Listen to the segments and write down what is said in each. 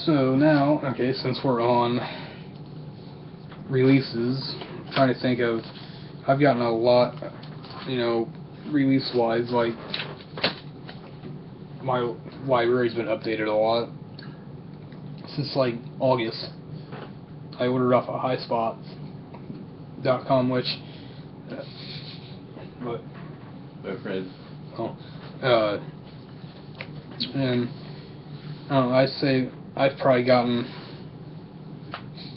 So now, okay, since we're on releases, I'm trying to think of, I've gotten a lot, release-wise, like, my library's been updated a lot since, like, August. I ordered off of highspots.com, which, what? My friend. Oh, and, I don't know, I'd say I've probably gotten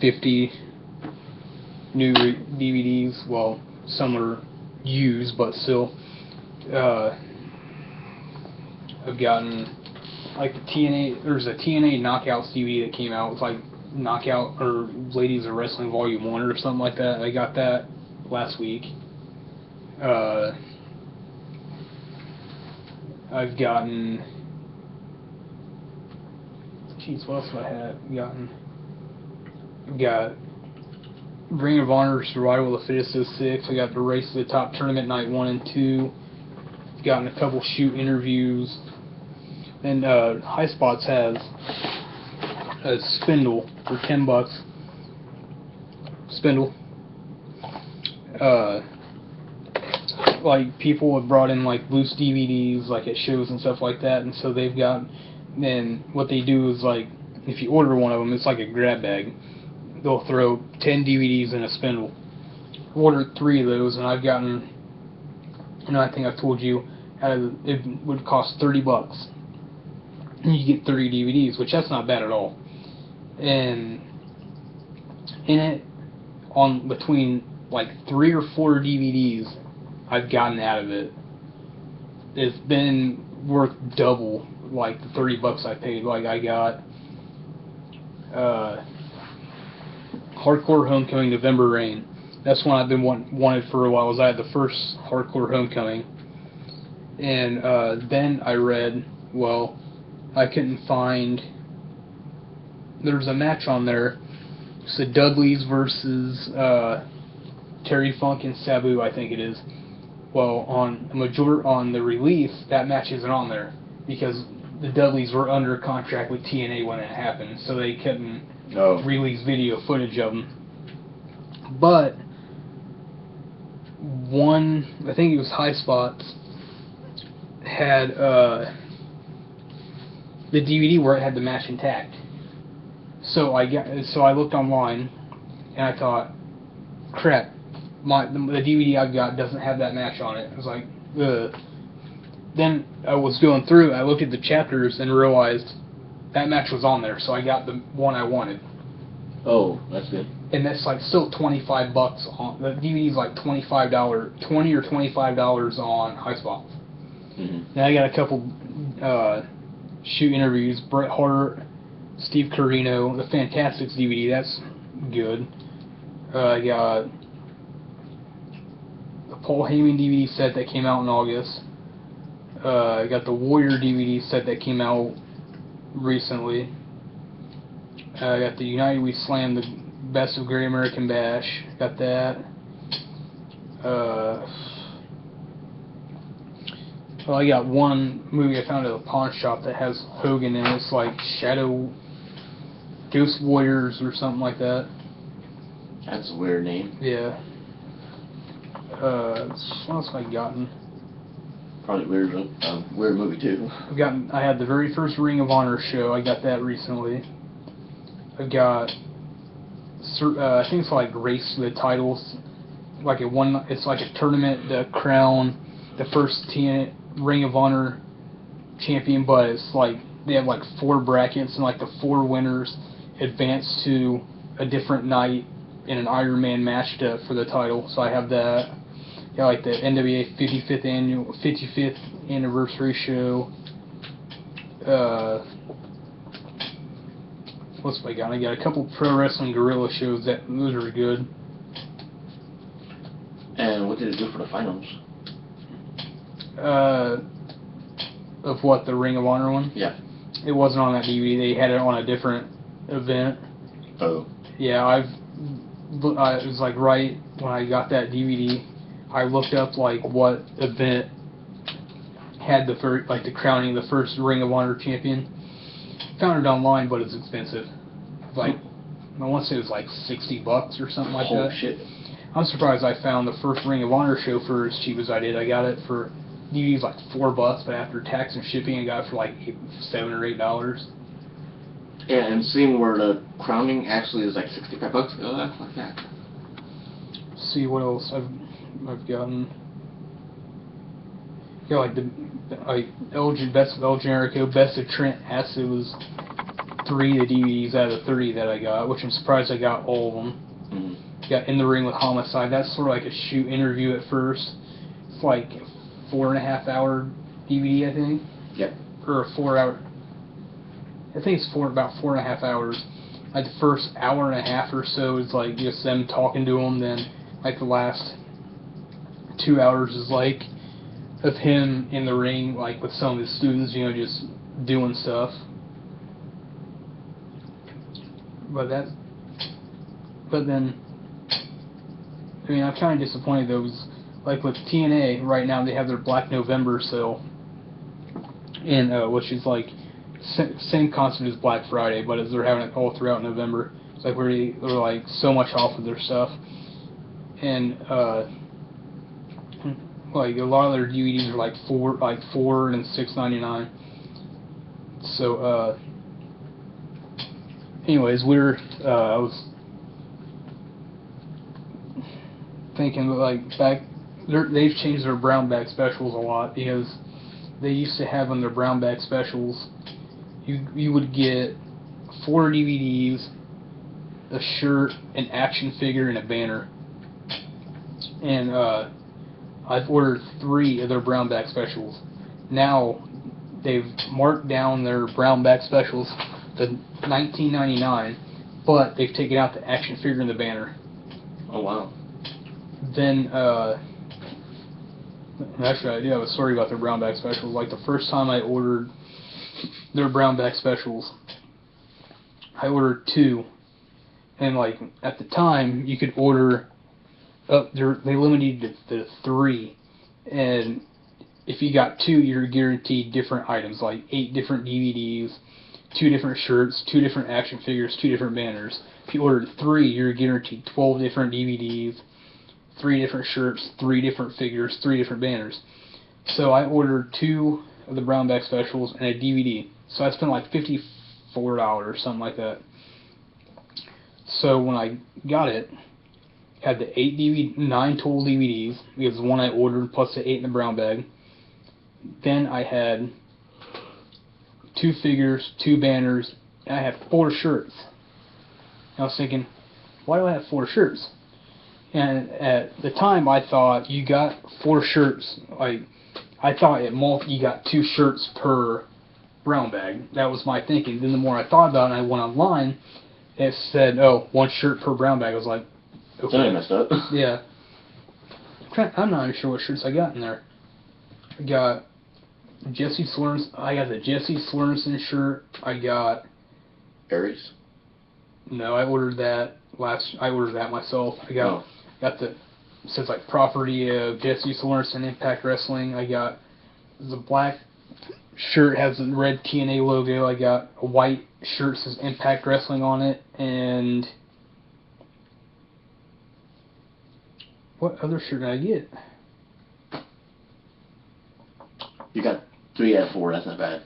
50 new DVDs. Well, some are used, but still. I've gotten, like, the TNA, there's a TNA Knockouts DVD that came out. It's like Knockout, or Ladies of Wrestling Volume 1 or something like that. I got that last week. I've gotten, jeez, what else have I gotten? I've got Ring of Honor Survival of the Fittest 06. I got the Race to the Top Tournament Night 1 and 2. I've gotten a couple shoot interviews. And High Spots has a spindle for $10. Spindle. Like, people have brought in, like, loose DVDs, like, at shows and stuff like that, and so they've got, then what they do is, like, if you order one of them, it's like a grab bag. They'll throw 10 DVDs in a spindle. I ordered 3 of those, and I've gotten, I think I've told you, it would cost $30. And you get 30 DVDs, which that's not bad at all. And in it, on between, like, 3 or 4 DVDs I've gotten out of it, it's been worth double, like, the $30 I paid. Like, I got Hardcore Homecoming November Rain. That's one I've been wanted for a while. I had the first Hardcore Homecoming. And then I read, well, I couldn't find, there's a match on there. It's the Dudleys versus Terry Funk and Sabu, I think it is. Well, on the release, that match isn't on there because the Dudleys were under contract with TNA when it happened, so they couldn't release video footage of them. But one, I think it was High Spots, had the DVD where it had the match intact. So I looked online and I thought, crap, the DVD I've got doesn't have that match on it. I was like, ugh. Then I was going through, I looked at the chapters and realized that match was on there, so I got the one I wanted. Oh, that's good. And that's like still $25 on the DVD's like $20 or $25 on High Spots. Mm-hmm. Now I got a couple shoot interviews. Bret Hart, Steve Corino, the Fantastics DVD. That's good. I got the Paul Heyman DVD set that came out in August. I got the Warrior DVD set that came out recently. I got the United We Slam, the Best of Great American Bash. Got that. Well, I got one movie I found at a pawn shop that has Hogan in it. It's like Ghost Warriors or something like that. That's a weird name. Yeah. What else have I gotten? Probably weird movie too. I had the very first Ring of Honor show. I got that recently. I've got, I think it's like Race to the Titles. It's like a tournament to crown the first Ring of Honor champion, but it's like they have like 4 brackets, and like the 4 winners advance to a different night in an Iron Man match for the title. So I have that. Got like the NWA 55th anniversary show. What's I got? I got a couple Pro Wrestling Guerrilla shows those are good. And what did it do for the finals? Of what, the Ring of Honor one? Yeah. It wasn't on that DVD. They had it on a different event. Oh. Yeah, it was like right when I got that DVD, I looked up like what event had the crowning of the first Ring of Honor champion, found it online, but it's expensive. Like, I want to say it was like $60 or something like that. Oh shit. I'm surprised I found the first Ring of Honor show for as cheap as I did. I got it for DVDs like $4, but after tax and shipping, I got it for like $7 or $8. Yeah, and seeing where the crowning actually is like $65. Oh, that's like that. See what else I've gotten. Yeah, like Best of El Generico, Best of Trent Acid was 3 of the DVDs out of the 30 that I got, which I'm surprised I got all of them. Mm-hmm. Got In the Ring with Homicide. That's sort of like a shoot interview at first. It's like a 4.5 hour DVD, I think. Yep. Or a 4 hour. I think it's about 4.5 hours. Like the first hour and a half or so is like just them talking to him. Then like the last 2 hours is like of him in the ring, like with some of his students, you know, just doing stuff. But then, I mean, I'm kind of disappointed though. Like with TNA right now, they have their Black November sale, and which is like same concept as Black Friday, but as they're having it all throughout November. It's like where they're like so much off of their stuff, and like a lot of their DVDs are like $4 and $6.99. So anyways, I was thinking like they've changed their brown bag specials a lot, because they used to have on their brown bag specials, you would get 4 DVDs, a shirt, an action figure, and a banner. And I've ordered 3 of their brown bag specials. Now they've marked down their brown bag specials to $19.99, but they've taken out the action figure and the banner. Oh wow. Then actually I do have a story about their brown bag specials. Like the first time I ordered their brown bag specials, I ordered 2, and like at the time you could order they limited it to 3, and if you got 2, you're guaranteed different items, like 8 different DVDs, 2 different shirts, 2 different action figures, 2 different banners. If you ordered 3, you're guaranteed 12 different DVDs, 3 different shirts, 3 different figures, 3 different banners. So I ordered 2 of the brown bag specials and a DVD. So I spent like $54, something like that. So when I got it, had the 9 total DVDs, because the one I ordered plus the 8 in the brown bag. Then I had 2 figures, 2 banners, and I had 4 shirts. And I was thinking, why do I have 4 shirts? And at the time, I thought you got 4 shirts. Like, I thought you got 2 shirts per brown bag. That was my thinking. Then the more I thought about it, and I went online, it said, 1 shirt per brown bag. I was like, okay. Something messed up. Yeah. I'm not even sure what shirts I got in there. I got Jesse Sorensen. I got the Jesse Sorensen shirt. I got Aries. No, I ordered that myself. I got the, says like property of Jesse Sorensen, Impact Wrestling. I got the black shirt, has the red TNA logo. I got a white shirt, says Impact Wrestling on it. And what other shirt did I get? You got 3 out of 4. That's not bad.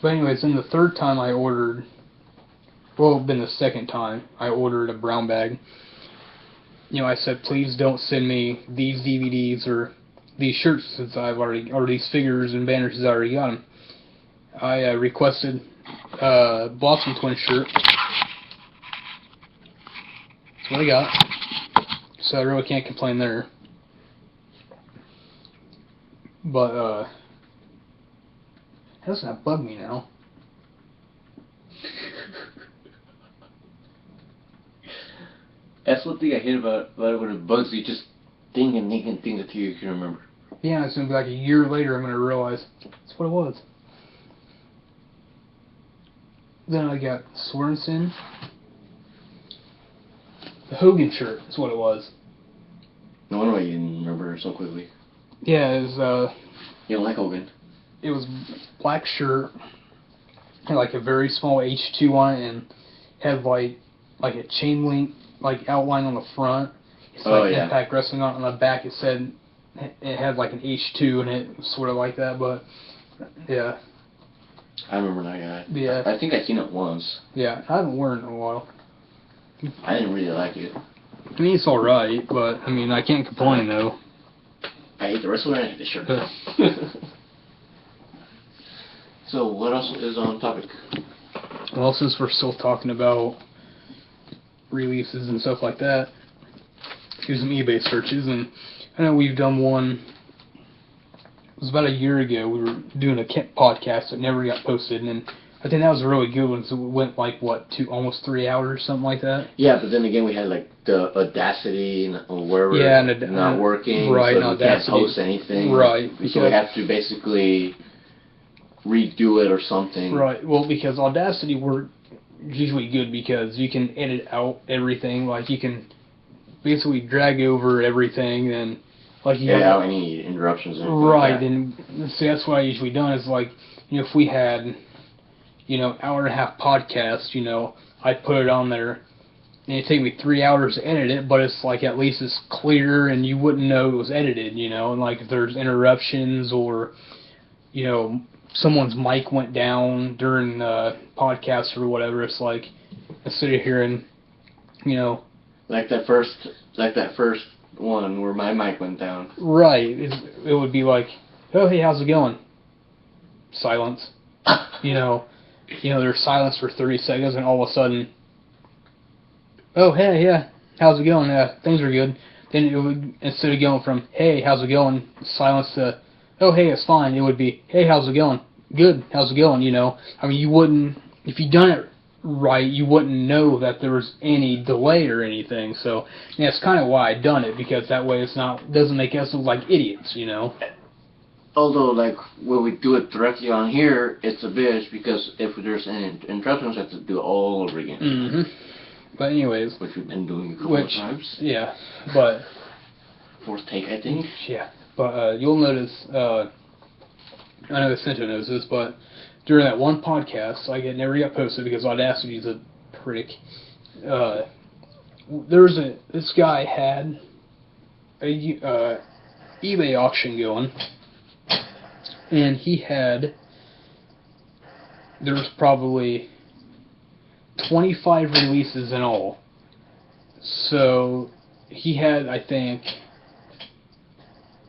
But anyways, then the third time I ordered, then the second time I ordered a brown bag. You know, I said, please don't send me these DVDs or these shirts, since or these figures and banners, since I already got them. I requested Blossom Twin shirt. That's what I got. So I really can't complain there. But, how does that bug me now? That's one thing I hate about it when it bugs you, just thinking that you can remember. Yeah, it's going to be like a year later I'm going to realize that's what it was. Then I got Sorensen. The Hogan shirt is what it was. No wonder why you didn't remember so quickly. Yeah, it was, you don't like Hogan. It was black shirt, had like a very small H2 on it and had like a chain link like outline on the front. It's like Impact Wrestling on the back. It said it had like an H2 and it was sort of like that, but yeah. I remember that guy. Yeah. I think I've seen it once. Yeah, I haven't worn it in a while. I didn't really like it. I mean, it's alright, but I mean, I can't complain though. I hate the wrestler and I hate the shirt. So, what else is on topic? Well, since we're still talking about releases and stuff like that, do some eBay searches, and I know we've done one. It was about a year ago. We were doing a podcast that never got posted, and I think that was a really good one. So it went like almost 3 hours, something like that. Yeah, but then again, we had like the Audacity and wherever not working, right? So we can't post anything, right? So we have to basically redo it or something. Right. Well, because Audacity works usually good because you can edit out everything. Like you can basically drag over everything and like you out any interruptions. Right. Like that. And see, that's what I usually done is like, if we had, hour and a half podcast, I'd put it on there. And it'd take me 3 hours to edit it, but it's like at least it's clear and you wouldn't know it was edited, and like if there's interruptions or, someone's mic went down during the podcast or whatever, it's like instead of hearing, like that first one where my mic went down. Right. It would be like, oh hey, how's it going? Silence. There's silence for 30 seconds, and all of a sudden, oh hey, yeah, how's it going? Things are good. Then it would, instead of going from hey, how's it going, silence to oh hey, it's fine, it would be hey, how's it going? Good, how's it going? I mean, you wouldn't, if you done it right, you wouldn't know that there was any delay or anything. So that's kind of why I done it, because that way doesn't make us look like idiots, Although, like, when we do it directly on here, it's a bitch, because if there's any interruptions, we have to do it all over again. Mm-hmm. But anyways. Which we've been doing a couple of times. Yeah, but. Fourth take, I think. Yeah, but you'll notice, I know Cinto knows this, but during that one podcast, it never got posted because Audacity's a prick. This guy had a eBay auction going, and there was probably 25 releases in all. So he had, I think,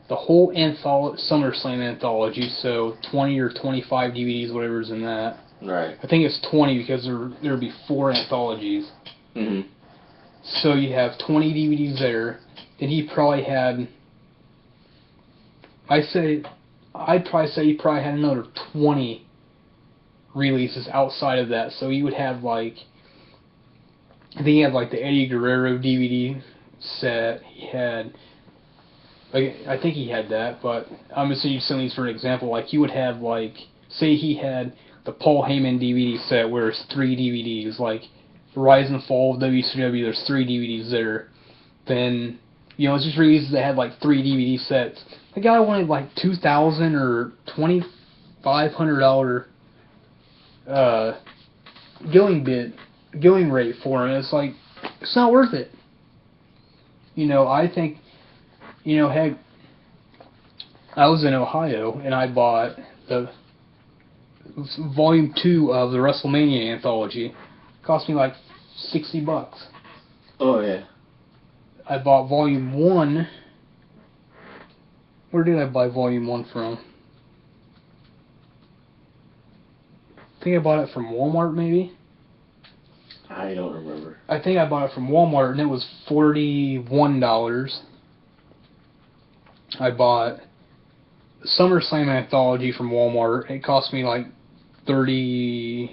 the whole SummerSlam anthology, so 20 or 25 DVDs, whatever's in that. Right. I think it's 20 because there would be 4 anthologies. Mm-hmm. So you have 20 DVDs there. Then he probably had, I'd probably say he probably had another 20 releases outside of that. So he would have I think he had the Eddie Guerrero DVD set. He had, I think he had that, but I'm just using these for an example. He would have say he had the Paul Heyman DVD set where it's 3 DVDs, Rise and Fall of WCW. There's 3 DVDs there. Then it's just releases that had 3 DVD sets. The guy wanted $2,000 or $2,500 going rate for him. It's it's not worth it. I think. Heck, I was in Ohio and I bought the Volume 2 of the WrestleMania anthology. It cost me $60. Oh yeah. I bought Volume 1. Where did I buy Volume 1 from? I think I bought it from Walmart, maybe? I don't remember. I think I bought it from Walmart and it was $41. I bought the SummerSlam anthology from Walmart. It cost me $41,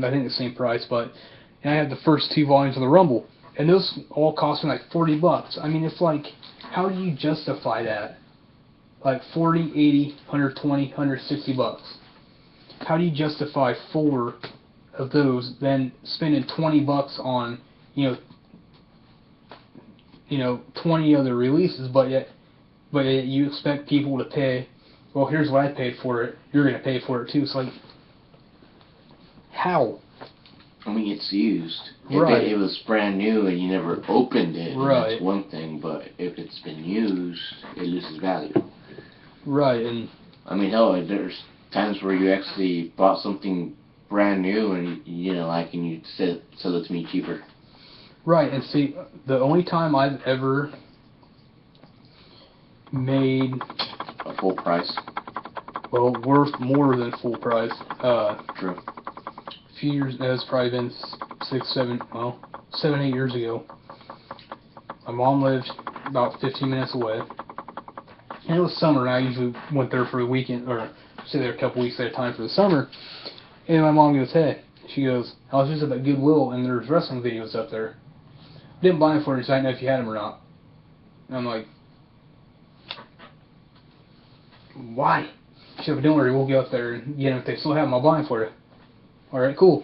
I think the same price, and I had the first 2 volumes of the Rumble, and those all cost me $40. I mean, it's how do you justify that? 40, 80, 120, $160. How do you justify 4 of those, then spending $20 on 20 other releases, but yet you expect people to pay, well, here's what I paid for it, you're going to pay for it too. It's How? I mean, it's used. Right. If it was brand new and you never opened it, Right. that's one thing. But if it's been used, it loses value. Right, and I mean, hell, there's times where you actually bought something brand new and and you sell it to me cheaper. right, and see, the only time I've ever made A full price. well worth more than full price. True. A few years, it's probably been 7, 8 years ago. My mom lived about 15 minutes away, and it was summer, and I usually went there for the weekend, or stay there a couple weeks at a time for the summer. And my mom goes, "Hey," she goes, "I was just at Goodwill, and there's wrestling videos up there. Didn't buy them for you, so I didn't know if you had them or not." And I'm like, "Why?" She said, "Don't worry, we'll go up there and get them. If they still have them, I'll buy them for you." Alright, cool.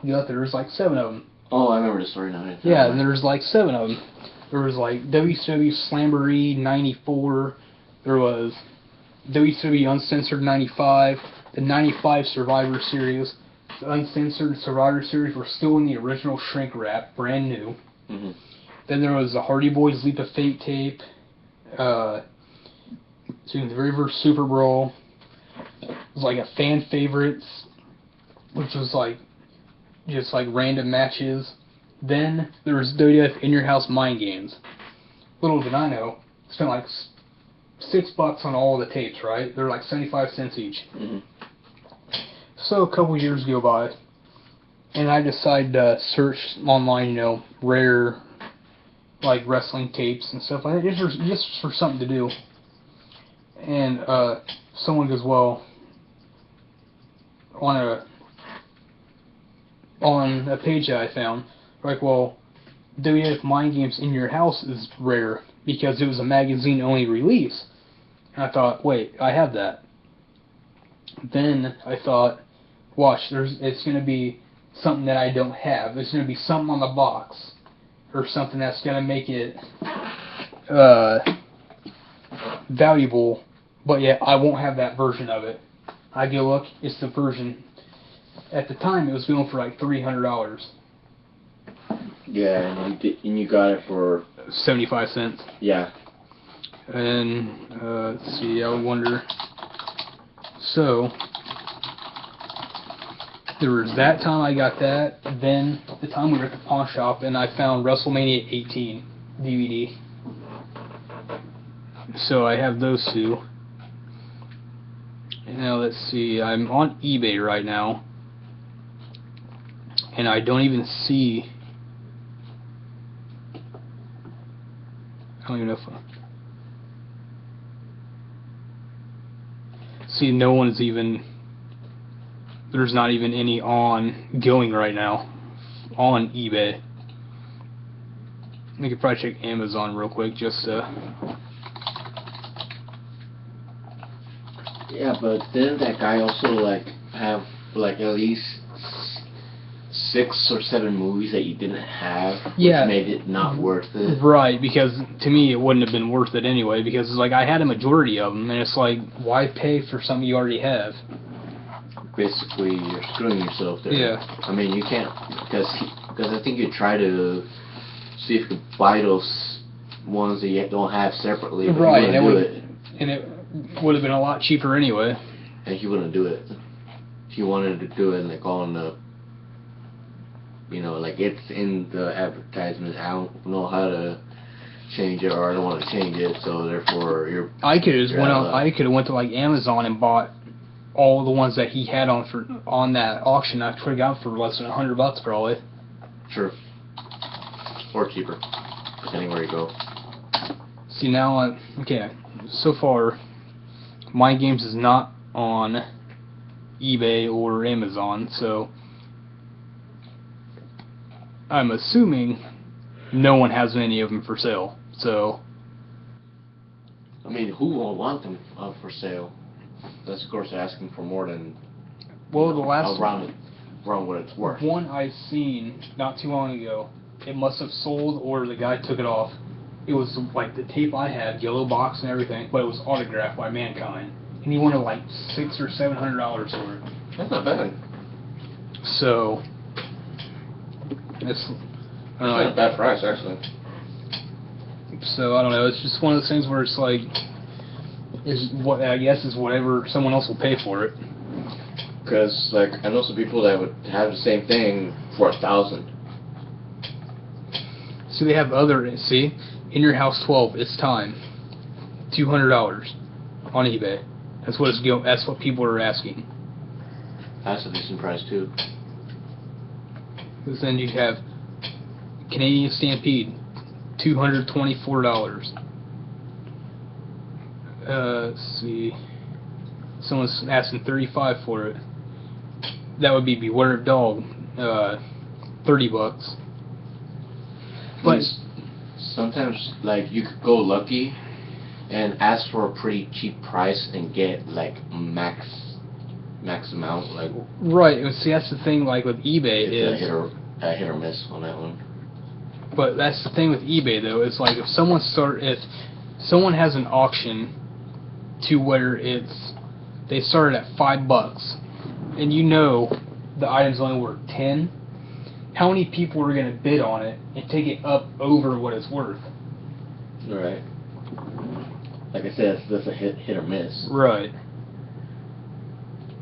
You got there's like 7 of them. Oh, I remember the story now. Yeah, and there's like 7 of them. There was like WCW Slamboree 94. There was WCW Uncensored 95. The 95 Survivor Series. The Uncensored Survivor Series were still in the original shrink wrap, brand new. Mm-hmm. Then there was the Hardy Boys Leap of Fate tape. The River Super Brawl. It was like a fan favorites, which was like just like random matches. Then there was WWF In Your House Mind Games. Little did I know, spent like $6 on all of the tapes, right? They're like 75 cents each. Mm-hmm. So a couple years go by, and I decide to search online, rare like wrestling tapes and stuff like that, just for something to do. And someone goes, well, on a page that I found, like, well, WWF Mind Games In Your House is rare because it was a magazine-only release. And I thought, wait, I have that. Then I thought, watch, it's going to be something that I don't have. There's going to be something on the box, or something that's going to make it valuable, but yet I won't have that version of it. I go look, it's the version. At the time, it was going for like $300. Yeah, and you got it for 75 cents. Yeah. And let's see, I wonder. So there was that time I got that. Then the time we were at the pawn shop, and I found WrestleMania 18 DVD. So I have those two. And now let's see, I'm on eBay right now, and I don't even see. I don't even know if see, no one's even, there's not even any going right now on eBay. I could probably check Amazon real quick just Yeah, but didn't that guy also have at least 6 or 7 movies that you didn't have, which made it not worth it? Right, because to me it wouldn't have been worth it anyway, because like I had a majority of them, and it's like, why pay for something you already have? Basically, you're screwing yourself there. Yeah. I mean, you can't, because I think you try to see if you can buy those ones that you don't have separately, but right, you wouldn't do it. And it would have been a lot cheaper anyway. And he wouldn't do it. He wanted to do it like on the, it's in the advertisement. I don't know how to change it, or I don't want to change it, so therefore I could have went to like Amazon and bought all the ones that he had on that auction. I could have got for less than $100 probably. Sure. Or cheaper, depending where you go. See now, okay. So far, Mind Games is not on eBay or Amazon, so I'm assuming no one has any of them for sale. So, I mean, who will want them for sale? That's of course asking for more than the last around what it's worth. One I seen not too long ago, it must have sold or the guy took it off. It was like the tape I had, yellow box and everything, but it was autographed by Mankind, and he wanted like $600 or $700 for it. That's not bad. So it's not a bad price, actually. So I don't know. It's just one of those things where it's like, is what I guess is whatever someone else will pay for it. Because like I know some people that would have the same thing for $1,000. So they have in your house 12. It's time. $200 on eBay. That's what it's going. That's what people are asking. That's a decent price too. Because then you'd have Canadian Stampede, $224. Let's see. Someone's asking $35 for it. That would be Beware of Dog, $30. But sometimes, like, you could go lucky and ask for a pretty cheap price and get like max amount. Like, right. See, that's the thing. Like with eBay, it's a hit or miss on that one. But that's the thing with eBay, though. It's like if someone has an auction to where they started at $5, and you know the item's only worth 10. How many people are going to bid on it and take it up over what it's worth? Right. Like I said, that's a hit or miss. Right.